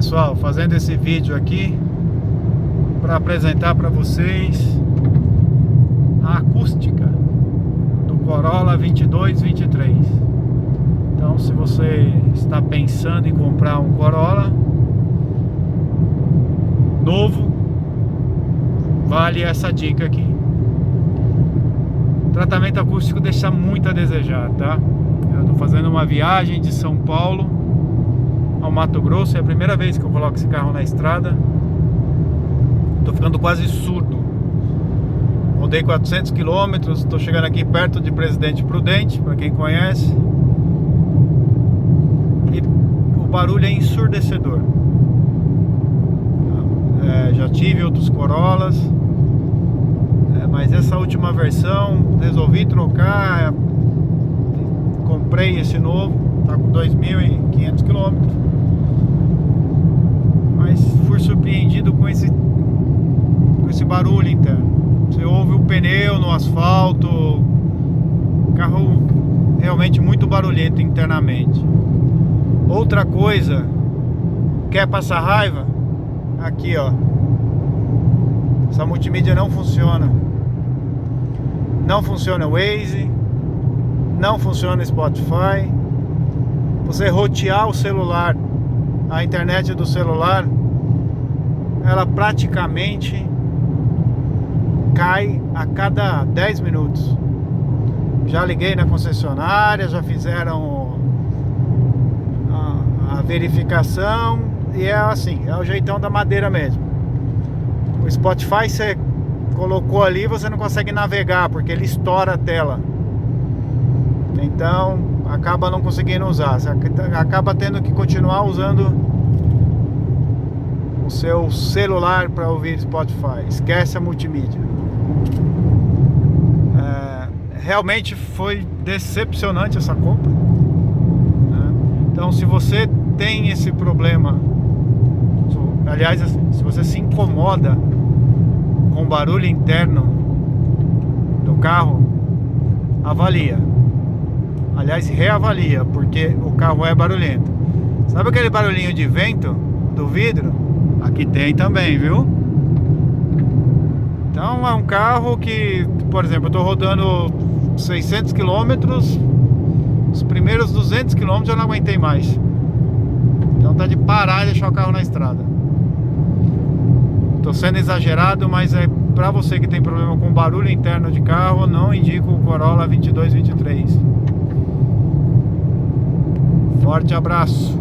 Pessoal, fazendo esse vídeo aqui para apresentar para vocês a acústica do Corolla 22-23. Então, se você está pensando em comprar um Corolla novo, vale essa dica aqui. O tratamento acústico deixa muito a desejar, tá? Eu estou fazendo uma viagem de São Paulo ao Mato Grosso, é a primeira vez que eu coloco esse carro na estrada. Estou ficando quase surdo. Rodei 400 km, estou chegando aqui perto de Presidente Prudente, para quem conhece. E o barulho é ensurdecedor. Já tive outros Corollas, mas essa última versão resolvi trocar. Comprei esse novo, tá com 2.500 km. Mas fui surpreendido com esse barulho interno. Você ouve o pneu no asfalto, carro realmente muito barulhento internamente. Outra coisa, quer passar raiva? Aqui, ó, essa multimídia não funciona. Não funciona o Waze, não funciona o Spotify. Você rotear o celular, a internet do celular, ela praticamente cai a cada 10 minutos. Já liguei na concessionária, já fizeram a verificação e é assim, é o jeitão da madeira mesmo. O Spotify você colocou ali, você não consegue navegar porque ele estoura a tela. Então acaba não conseguindo usar. Você acaba tendo que continuar usando o seu celular para ouvir Spotify. Esquece a multimídia. Realmente foi decepcionante essa compra, né? Então, se você tem esse problema, aliás, se você se incomoda com o barulho interno do carro, avalia. Aliás, reavalia, porque o carro é barulhento. Sabe aquele barulhinho de vento do vidro? Aqui tem também, viu? Então é um carro que, por exemplo, eu estou rodando 600 km, os primeiros 200 km eu não aguentei mais. Então tá de parar e deixar o carro na estrada. Estou sendo exagerado, mas é para você que tem problema com barulho interno de carro, não indico o Corolla 22-23. Forte abraço.